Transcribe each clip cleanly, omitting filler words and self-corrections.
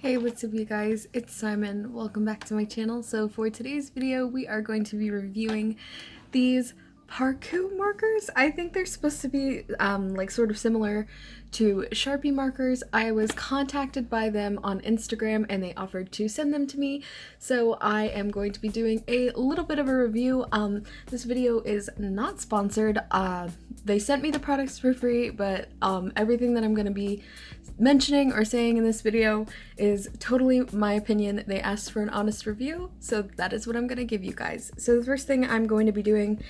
Hey, what's up you guys? It's Simon. Welcome back to my channel. So for today's video, we are going to be reviewing these ParKoo markers. I think they're supposed to be like sort of similar to Sharpie markers. I was contacted by them on Instagram and they offered to send them to me. So I am going to be doing a little bit of a review. This video is not sponsored. They sent me the products for free, but everything that I'm going to be mentioning or saying in this video is totally my opinion. They asked for an honest review, so that is what I'm going to give you guys. So the first thing I'm going to be doing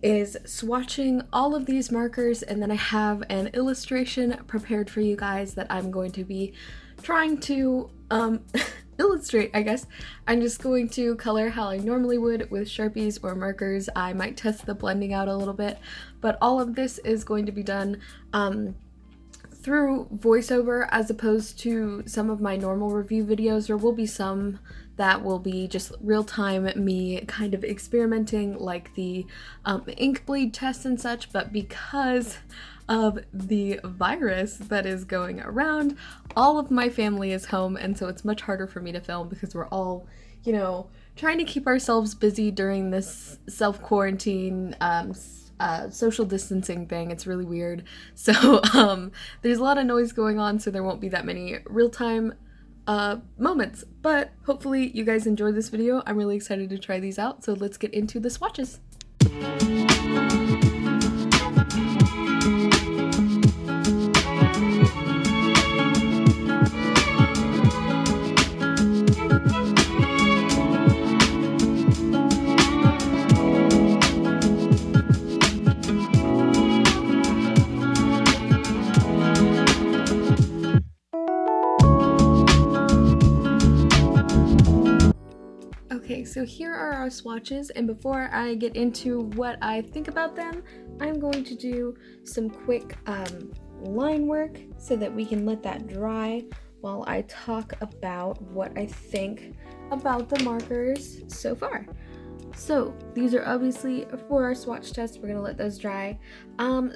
is swatching all of these markers, and then I have an illustration prepared for you guys that I'm going to be trying to illustrate, I guess. I'm just going to color how I normally would with Sharpies or markers. I might test the blending out a little bit, but all of this is going to be done through voiceover as opposed to some of my normal review videos. There will be some that will be just real-time me kind of experimenting, like the ink bleed test and such, but because of the virus that is going around, all of my family is home, and so it's much harder for me to film because we're all, you know, trying to keep ourselves busy during this self-quarantine social distancing thing. It's really weird. So there's a lot of noise going on, so there won't be that many real-time moments, but hopefully you guys enjoy this video. I'm really excited to try these out, so let's get into the swatches. Okay, so here are our swatches, and before I get into what I think about them, I'm going to do some quick line work so that we can let that dry while I talk about what I think about the markers so far. So these are obviously for our swatch test. We're gonna let those dry.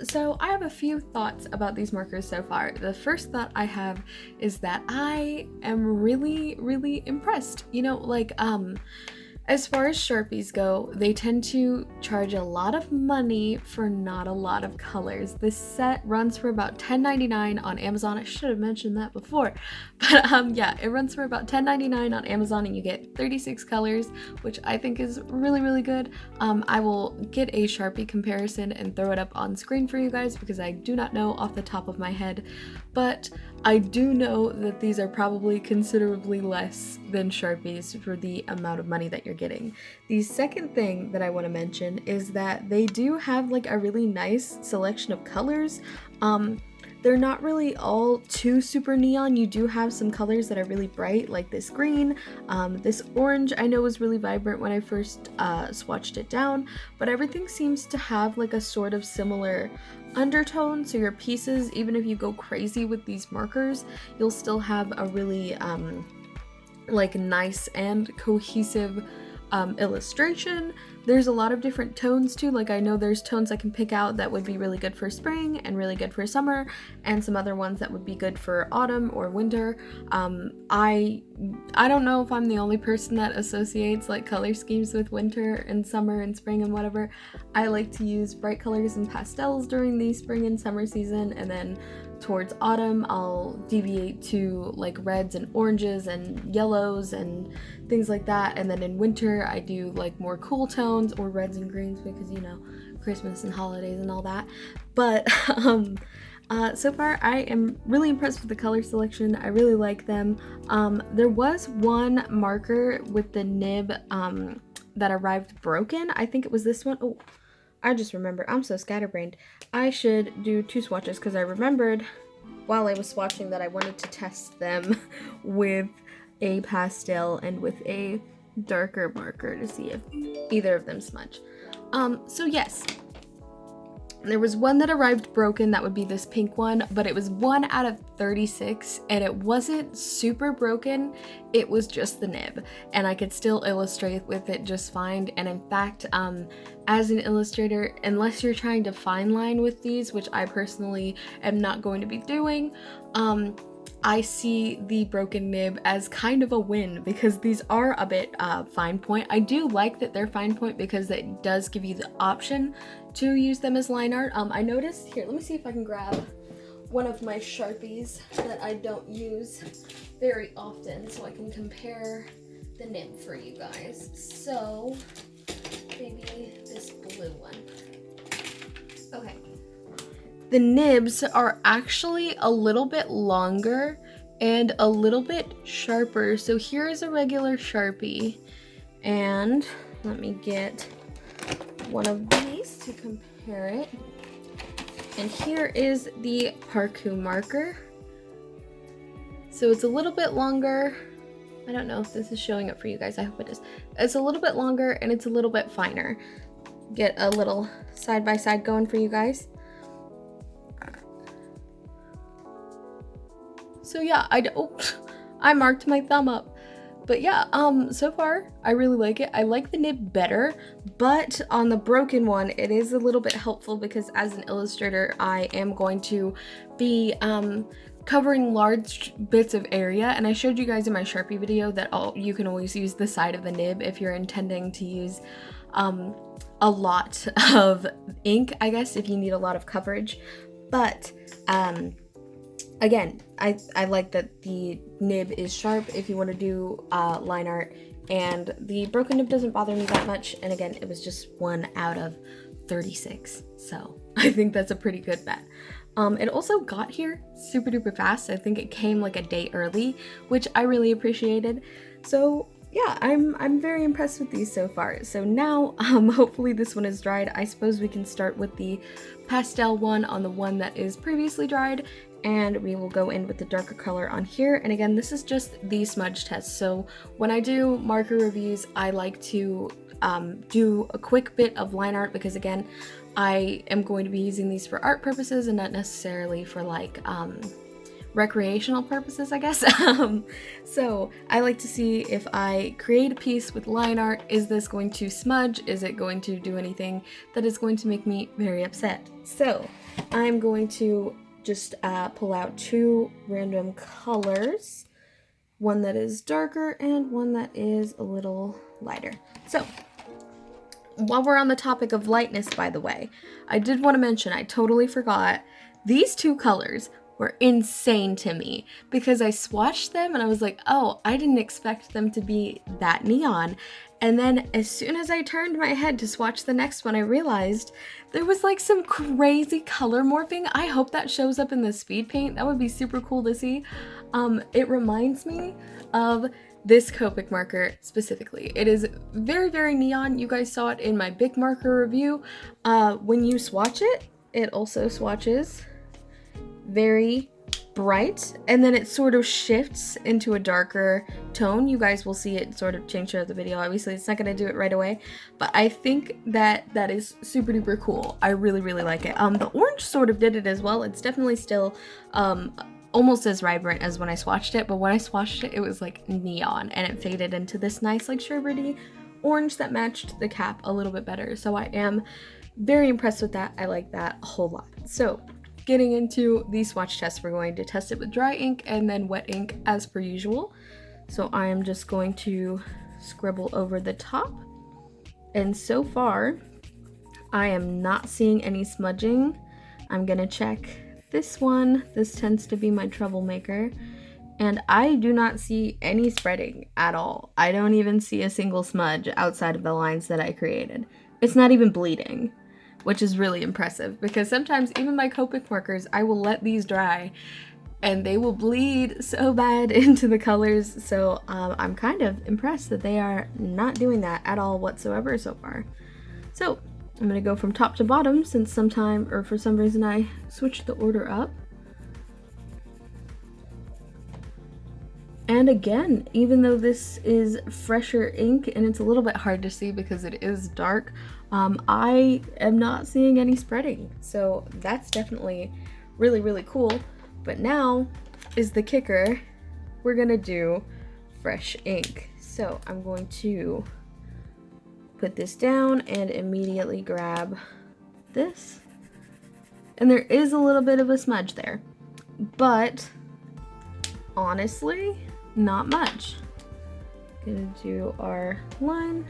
So I have a few thoughts about these markers so far. The first thought I have is that I am really impressed. You know, like as far as Sharpies go, they tend to charge a lot of money for not a lot of colors. This set runs for about $10.99 on Amazon. I should have mentioned that before. But yeah, it runs for about $10.99 on Amazon, and you get 36 colors, which I think is really good. I will get a Sharpie comparison and throw it up on screen for you guys because I do not know off the top of my head, but I do know that these are probably considerably less than Sharpies for the amount of money that you're getting. The second thing that I want to mention is that they do have like a really nice selection of colors. They're not really all too super neon. You do have some colors that are really bright, like this green. This orange I know was really vibrant when I first swatched it down, but everything seems to have like a sort of similar undertone, so your pieces, even if you go crazy with these markers, you'll still have a really like nice and cohesive illustration. There's a lot of different tones too. Like I know there's tones I can pick out that would be really good for spring and really good for summer, and some other ones that would be good for autumn or winter. I don't know if I'm the only person that associates like color schemes with winter and summer and spring and whatever. I like to use bright colors and pastels during the spring and summer season, and then towards autumn I'll deviate to like reds and oranges and yellows and things like that, and then in winter I do like more cool tones or reds and greens because, you know, Christmas and holidays and all that. But so far I am really impressed with the color selection. I really like them. There was one marker with the nib that arrived broken. I think it was this one. Oh, I just remember, I'm so scatterbrained. I should do two swatches because I remembered while I was swatching that I wanted to test them with a pastel and with a darker marker to see if either of them smudge. So yes, there was one that arrived broken. That would be this pink one, but it was 1 out of 36 and it wasn't super broken. It was just the nib, and I could still illustrate with it just fine. And in fact, as an illustrator, unless you're trying to fine line with these, which I personally am not going to be doing, I see the broken nib as kind of a win because these are a bit fine point. I do like that they're fine point because it does give you the option to use them as line art. I noticed, here, let me see if I can grab one of my Sharpies that I don't use very often so I can compare the nib for you guys. So maybe this blue one. Okay. The nibs are actually a little bit longer and a little bit sharper. So here is a regular Sharpie, and let me get one of these to compare it. And here is the ParKoo marker. So it's a little bit longer. I don't know if this is showing up for you guys. I hope it is. It's a little bit longer and it's a little bit finer. Get a little side by side going for you guys. So yeah, I marked my thumb up. But yeah, so far I really like it. I like the nib better, but on the broken one, it is a little bit helpful because as an illustrator, I am going to be covering large bits of area. And I showed you guys in my Sharpie video that you can always use the side of the nib if you're intending to use a lot of ink, I guess, if you need a lot of coverage. But again, I like that the nib is sharp if you want to do line art, and the broken nib doesn't bother me that much. And again, it was just 1 out of 36, so I think that's a pretty good bet. It also got here super duper fast. I think it came like a day early, which I really appreciated. So yeah, I'm very impressed with these so far. So now, hopefully this one is dried. I suppose we can start with the pastel one on the one that is previously dried, and we will go in with the darker color on here. And again, this is just the smudge test. So when I do marker reviews, I like to do a quick bit of line art because again, I am going to be using these for art purposes and not necessarily for like recreational purposes, I guess. So I like to see if I create a piece with line art, is this going to smudge? Is it going to do anything that is going to make me very upset? So I'm going to just pull out 2 random colors, one that is darker and one that is a little lighter. So while we're on the topic of lightness, by the way, I did want to mention, I totally forgot, these 2 colors were insane to me because I swatched them and I was like, oh, I didn't expect them to be that neon. And then as soon as I turned my head to swatch the next one, I realized there was like some crazy color morphing. I hope that shows up in the speed paint. That would be super cool to see. It reminds me of this Copic marker specifically. It is very, very neon. You guys saw it in my big marker review. When you swatch it, it also swatches very bright, and then it sort of shifts into a darker tone. You guys will see it sort of change throughout the video. Obviously, it's not going to do it right away, but I think that that is super duper cool. I really, really like it. The orange sort of did it as well. It's definitely still almost as vibrant as when I swatched it, but when I swatched it, it was like neon, and it faded into this nice like sherbety orange that matched the cap a little bit better. So I am very impressed with that. I like that a whole lot. So getting into the swatch test, we're going to test it with dry ink and then wet ink as per usual. So I am just going to scribble over the top, and so far I am not seeing any smudging. I'm gonna check this one. This tends to be my troublemaker, and I do not see any spreading at all. I don't even see a single smudge outside of the lines that I created. It's not even bleeding, which is really impressive because sometimes even my Copic markers, I will let these dry and they will bleed so bad into the colors. So I'm kind of impressed that they are not doing that at all whatsoever so far. So I'm gonna go from top to bottom since for some reason I switched the order up. And again, even though this is fresher ink and it's a little bit hard to see because it is dark, I am not seeing any spreading. So that's definitely really, really cool. But now is the kicker. We're gonna do fresh ink. So I'm going to put this down and immediately grab this. And there is a little bit of a smudge there, but honestly not much. Gonna do our line.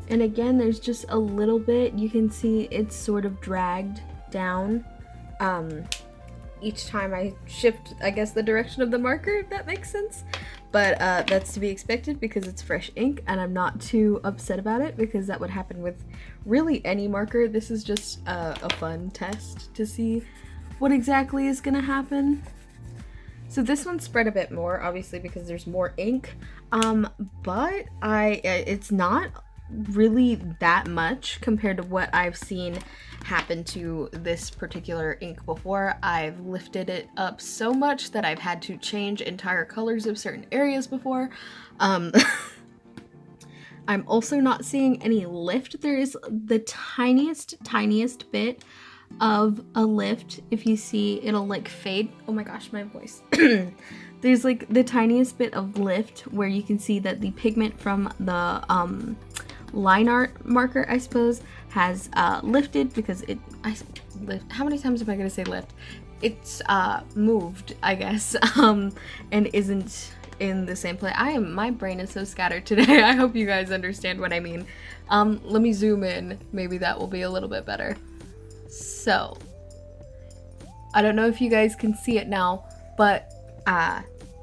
And again, there's just a little bit, you can see it's sort of dragged down each time I shift, I guess, the direction of the marker, if that makes sense. But that's to be expected because it's fresh ink, and I'm not too upset about it because that would happen with really any marker. This is just a fun test to see what exactly is gonna happen. So this one spread a bit more, obviously, because there's more ink, but it's not really that much compared to what I've seen happen to this particular ink before. I've lifted it up so much that I've had to change entire colors of certain areas before. I'm also not seeing any lift. There is the tiniest bit of a lift. If you see, it'll like fade. Oh my gosh, my voice. There's like the tiniest bit of lift where you can see that the pigment from the line art marker, I suppose, has lifted because how many times am I gonna say lift? It's moved, I guess, and isn't in the same place. My brain is so scattered today. I hope you guys understand what I mean. Let me zoom in. Maybe that will be a little bit better. So, I don't know if you guys can see it now, but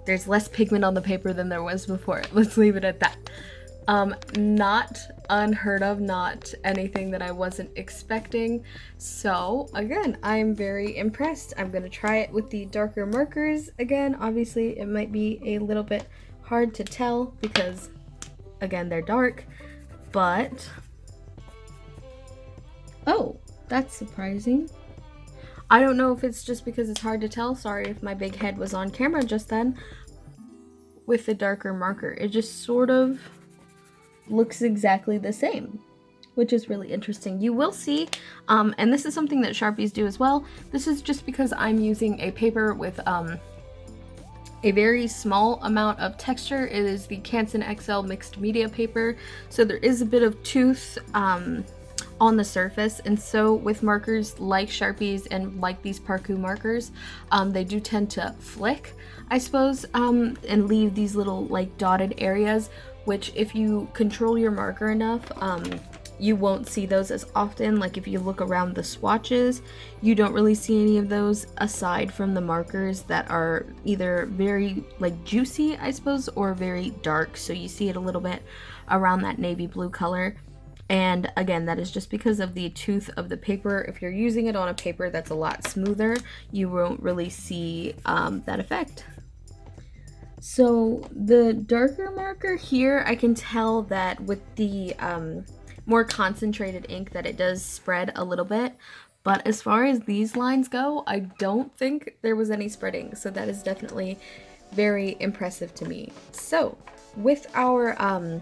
there's less pigment on the paper than there was before. Let's leave it at that. Not unheard of, not anything that I wasn't expecting. So again, I'm very impressed. I'm gonna try it with the darker markers again. Obviously, it might be a little bit hard to tell because, again, they're dark, but oh, that's surprising. I don't know if it's just because it's hard to tell. Sorry if my big head was on camera just then. With the darker marker, it just sort of looks exactly the same, which is really interesting. You will see, and this is something that Sharpies do as well. This is just because I'm using a paper with a very small amount of texture. It is the Canson XL mixed media paper, so there is a bit of tooth on the surface, and so with markers like Sharpies and like these ParKoo markers, they do tend to flick, I suppose, and leave these little like dotted areas, which if you control your marker enough, you won't see those as often. Like if you look around the swatches, you don't really see any of those aside from the markers that are either very like juicy, I suppose, or very dark. So you see it a little bit around that navy blue color. And again, that is just because of the tooth of the paper. If you're using it on a paper that's a lot smoother, you won't really see that effect. So the darker marker here, I can tell that with the more concentrated ink that it does spread a little bit. But as far as these lines go, I don't think there was any spreading. So that is definitely very impressive to me. So with our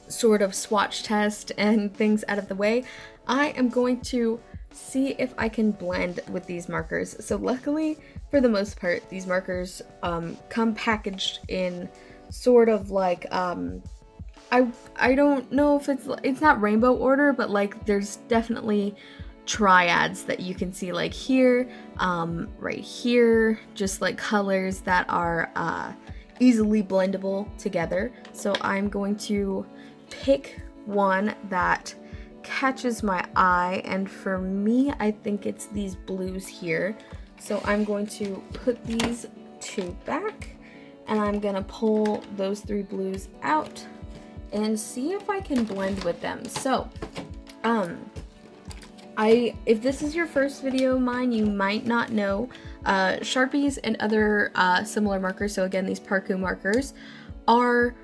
sort of swatch test and things out of the way, I am going to see if I can blend with these markers. So luckily, for the most part, these markers come packaged in sort of like I don't know if it's not rainbow order, but like there's definitely triads that you can see, like here, right here, just like colors that are easily blendable together. So I'm going to pick one that catches my eye, and for me, I think it's these blues here. So I'm going to put these two back, and I'm gonna pull those three blues out and see if I can blend with them. So if this is your first video of mine, you might not know Sharpies and other similar markers, so again these ParKoo markers, are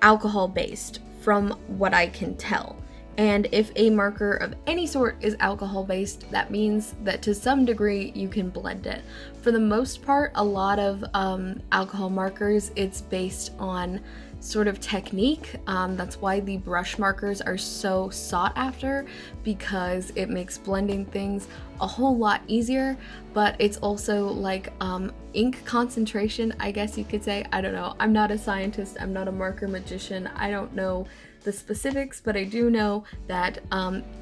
alcohol based from what I can tell. And if a marker of any sort is alcohol based, that means that to some degree you can blend it. For the most part, a lot of alcohol markers, it's based on sort of technique. That's why the brush markers are so sought after, because it makes blending things a whole lot easier, but it's also like ink concentration, I guess you could say. I don't know. I'm not a scientist. I'm not a marker magician. I don't know the specifics, but I do know that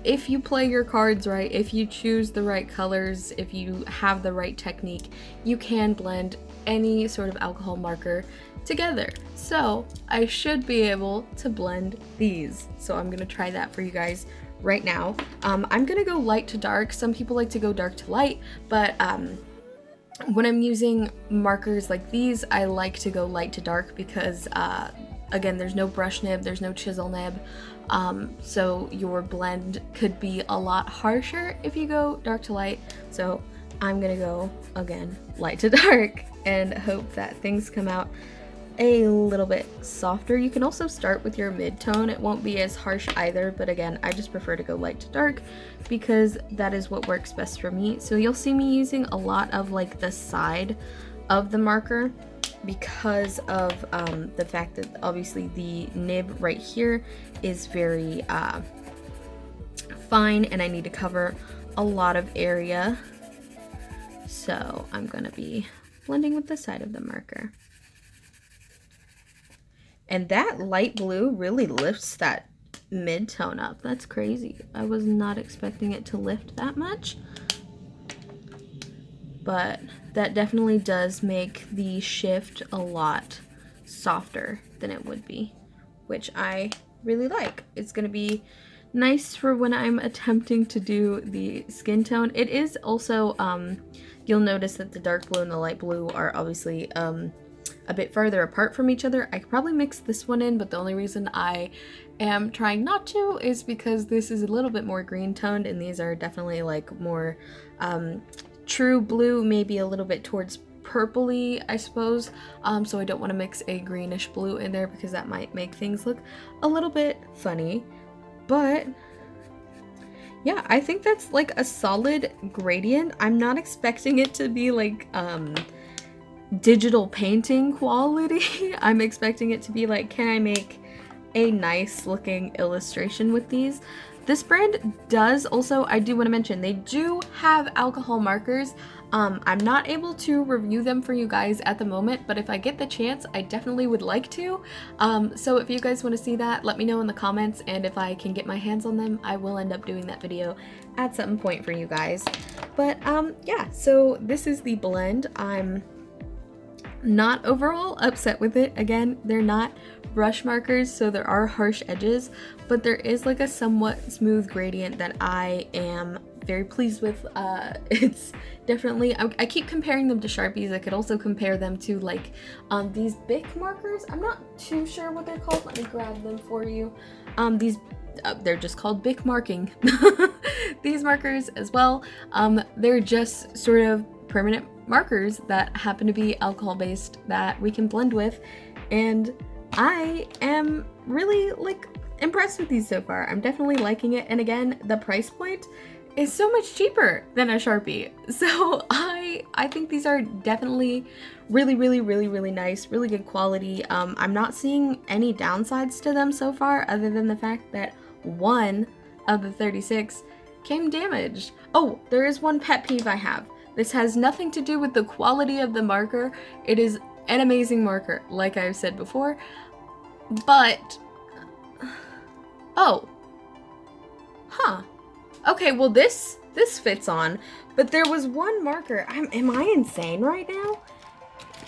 if you play your cards right, if you choose the right colors, if you have the right technique, you can blend any sort of alcohol marker together. So I should be able to blend these. So I'm gonna try that for you guys right now. I'm gonna go light to dark. Some people like to go dark to light, but when I'm using markers like these, I like to go light to dark because again, there's no brush nib, there's no chisel nib, so your blend could be a lot harsher if you go dark to light. So I'm gonna go, again, light to dark and hope that things come out a little bit softer. You can also start with your mid-tone. It won't be as harsh either, but again, I just prefer to go light to dark because that is what works best for me. So you'll see me using a lot of like the side of the marker, because of the fact that obviously the nib right here is very fine and I need to cover a lot of area. So I'm gonna be blending with the side of the marker. And that light blue really lifts that mid-tone up. That's crazy. I was not expecting it to lift that much, but that definitely does make the shift a lot softer than it would be, which I really like. It's gonna be nice for when I'm attempting to do the skin tone. It is also, you'll notice that the dark blue and the light blue are obviously a bit farther apart from each other. I could probably mix this one in, but the only reason I am trying not to is because this is a little bit more green toned and these are definitely like more true blue, maybe a little bit towards purpley, I suppose. So I don't want to mix a greenish blue in there because that might make things look a little bit funny. But yeah, I think that's like a solid gradient. I'm not expecting it to be like digital painting quality. I'm expecting it to be like, can I make a nice looking illustration with these? This brand does also, I do want to mention, they do have alcohol markers. I'm not able to review them for you guys at the moment, but if I get the chance, I definitely would like to. So if you guys want to see that, let me know in the comments, and if I can get my hands on them, I will end up doing that video at some point for you guys. But yeah, so this is the blend. I'm not overall upset with it. Again, they're not brush markers, so there are harsh edges, but there is like a somewhat smooth gradient that I am very pleased with. It's definitely, I keep comparing them to Sharpies. I could also compare them to like these Bic markers. I'm not too sure what they're called. Let me grab them for you. They're just called Bic marking. These markers as well. They're just sort of permanent markers that happen to be alcohol based that we can blend with, and I am really like impressed with these so far. I'm definitely liking it, and again, the price point is so much cheaper than a Sharpie, so I think these are definitely really nice, really good quality. I'm not seeing any downsides to them so far, other than the fact that one of the 36 came damaged. Oh, there is one pet peeve I have. This has nothing to do with the quality of the marker. It is an amazing marker, like I've said before, but oh, huh, okay, well this fits on, but there was one marker. Am I insane right now?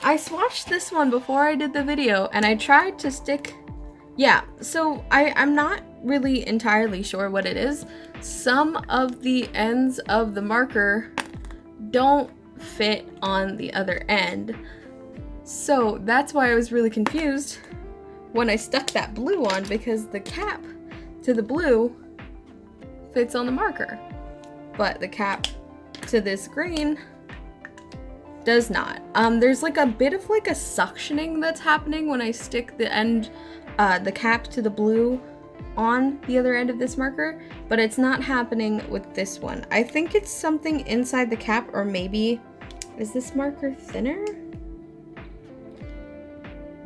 I swatched this one before I did the video, and I tried to stick, yeah, so I'm not really entirely sure what it is. Some of the ends of the marker don't fit on the other end, so that's why I was really confused when I stuck that blue on, because the cap to the blue fits on the marker, but the cap to this green does not. There's like a bit of like a suctioning that's happening when I stick the end, the cap to the blue on the other end of this marker, but it's not happening with this one. I think it's something inside the cap, or maybe, is this marker thinner?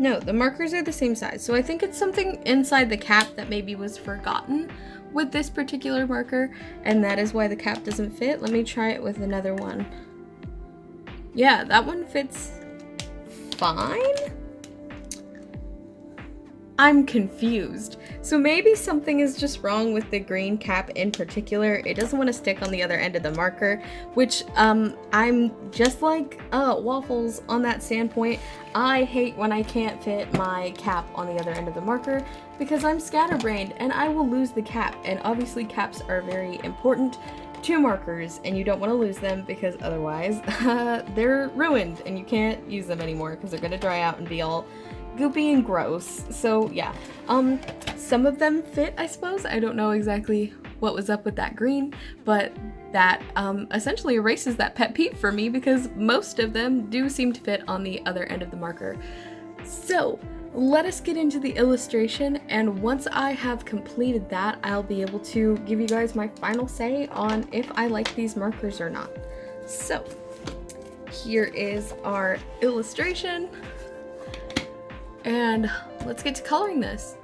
No, the markers are the same size. So I think it's something inside the cap that maybe was forgotten with this particular marker, and that is why the cap doesn't fit. Let me try it with another one. Yeah, that one fits fine. I'm confused. So maybe something is just wrong with the green cap in particular. It doesn't want to stick on the other end of the marker, which I'm just like Waffles on that standpoint. I hate when I can't fit my cap on the other end of the marker because I'm scatterbrained and I will lose the cap. And obviously caps are very important to markers and you don't want to lose them because otherwise they're ruined and you can't use them anymore because they're going to dry out and be all goopy and gross. So yeah, some of them fit, I suppose. I don't know exactly what was up with that green, but that essentially erases that pet peeve for me because most of them do seem to fit on the other end of the marker. So let us get into the illustration, and once I have completed that, I'll be able to give you guys my final say on if I like these markers or not. So here is our illustration. And let's get to coloring this.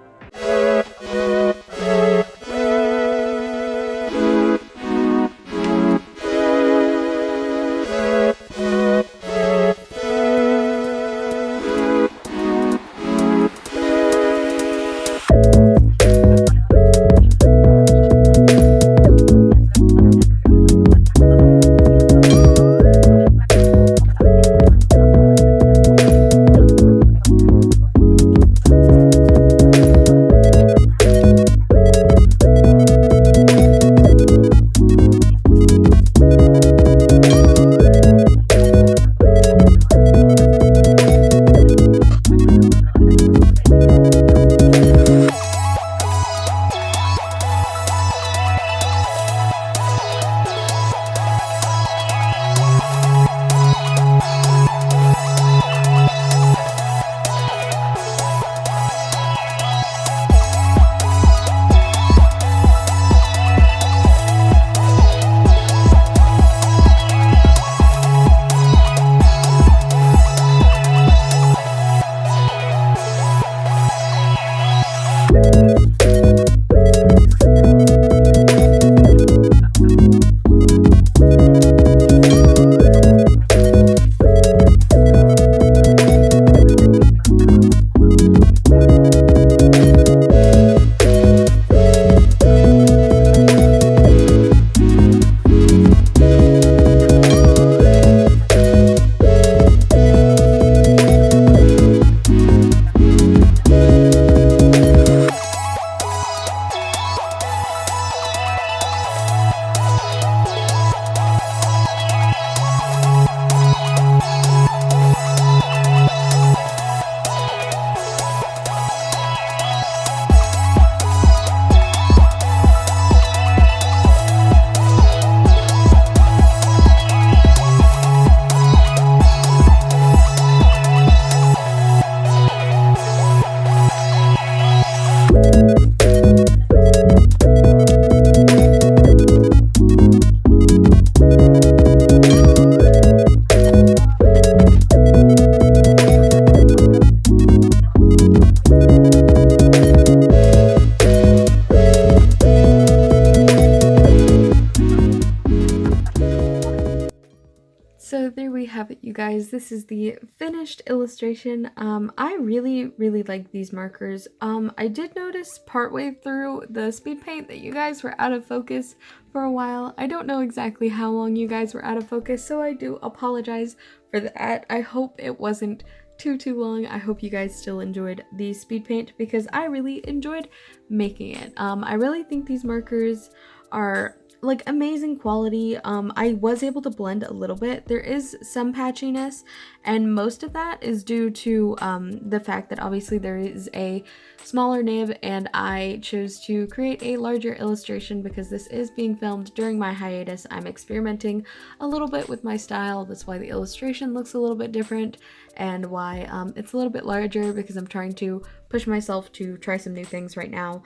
So there we have it, you guys. This is the finished illustration. I really like these markers. I did notice partway through the speed paint that you guys were out of focus for a while. I don't know exactly how long you guys were out of focus, so I do apologize for that. I hope it wasn't too long. I hope you guys still enjoyed the speed paint because I really enjoyed making it. I really think these markers are like amazing quality. I was able to blend a little bit. There is some patchiness, and most of that is due to the fact that obviously there is a smaller nib, and I chose to create a larger illustration because this is being filmed during my hiatus. I'm experimenting a little bit with my style. That's why the illustration looks a little bit different, and why it's a little bit larger, because I'm trying to push myself to try some new things right now.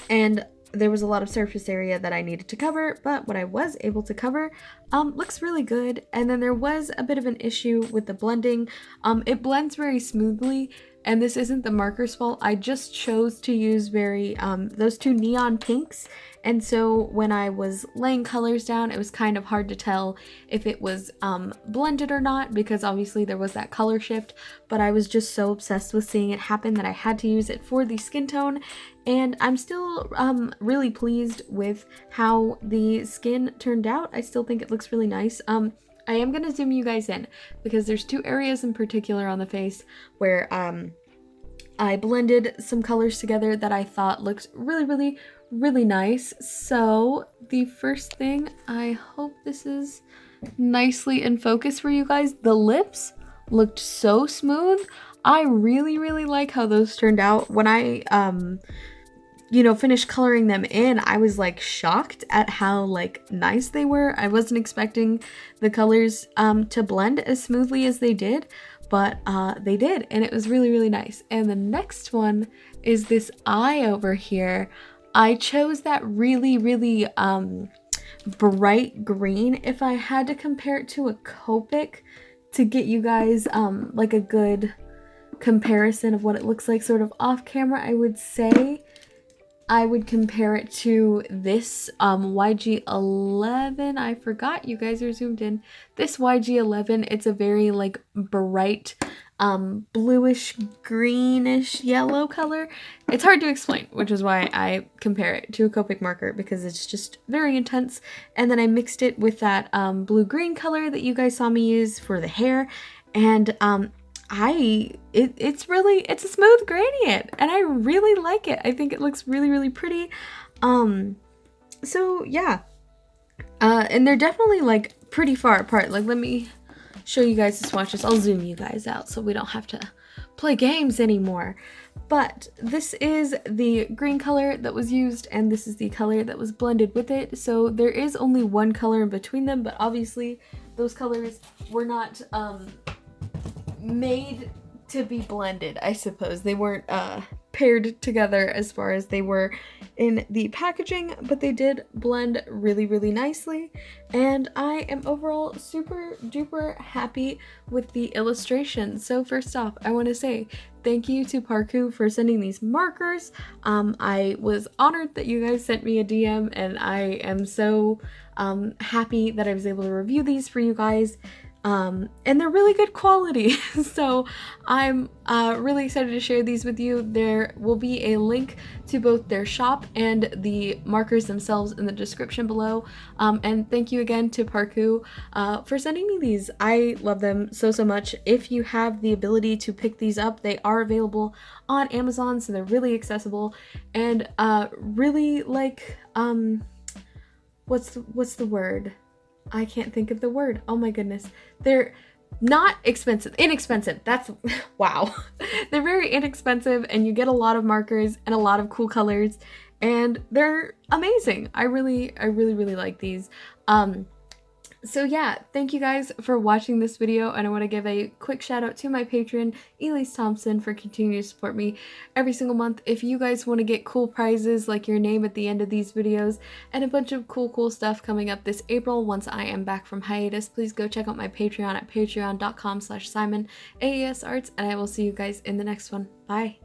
And there was a lot of surface area that I needed to cover, but what I was able to cover looks really good. And then there was a bit of an issue with the blending. It blends very smoothly, and this isn't the marker's fault. I just chose to use those two neon pinks, and so when I was laying colors down, it was kind of hard to tell if it was blended or not, because obviously there was that color shift, but I was just so obsessed with seeing it happen that I had to use it for the skin tone. And I'm still really pleased with how the skin turned out. I still think it looks really nice. I am going to zoom you guys in because there's two areas in particular on the face where I blended some colors together that I thought looked really, really nice. So the first thing, I hope this is nicely in focus for you guys. The lips looked so smooth. I really like how those turned out. When I finished coloring them in, I was like shocked at how like nice they were. I wasn't expecting the colors to blend as smoothly as they did, but they did, and it was really nice. And the next one is this eye over here. I chose that really bright green. If I had to compare it to a Copic to get you guys like a good comparison of what it looks like sort of off camera, I would say I would compare it to this YG11. I forgot you guys are zoomed in. This YG11, it's a very like bright bluish greenish yellow color. It's hard to explain, which is why I compare it to a Copic marker, because it's just very intense. And then I mixed it with that blue-green color that you guys saw me use for the hair, and it's a smooth gradient, and I really like it. I think it looks really pretty. So yeah, and they're definitely like pretty far apart. Like, let me show you guys the swatches. I'll zoom you guys out so we don't have to play games anymore. But this is the green color that was used, and this is the color that was blended with it. So there is only one color in between them, but obviously those colors were not made to be blended, I suppose. They weren't paired together as far as they were in the packaging, but they did blend really nicely, and I am overall super duper happy with the illustration. So first off, I want to say thank you to ParKoo for sending these markers. I was honored that you guys sent me a DM, and I am so happy that I was able to review these for you guys. And they're really good quality. So I'm really excited to share these with you. There will be a link to both their shop and the markers themselves in the description below. And thank you again to ParKoo for sending me these. I love them so much. If you have the ability to pick these up, they are available on Amazon, so they're really accessible, and really like what's the word? I can't think of the word. Oh my goodness. They're not inexpensive. That's, wow. They're very inexpensive, and you get a lot of markers and a lot of cool colors, and they're amazing. I really like these. So yeah, thank you guys for watching this video, and I want to give a quick shout out to my patron, Elise Thompson, for continuing to support me every single month. If you guys want to get cool prizes like your name at the end of these videos and a bunch of cool stuff coming up this April once I am back from hiatus, please go check out my Patreon at patreon.com/SimonAESArts, and I will see you guys in the next one. Bye!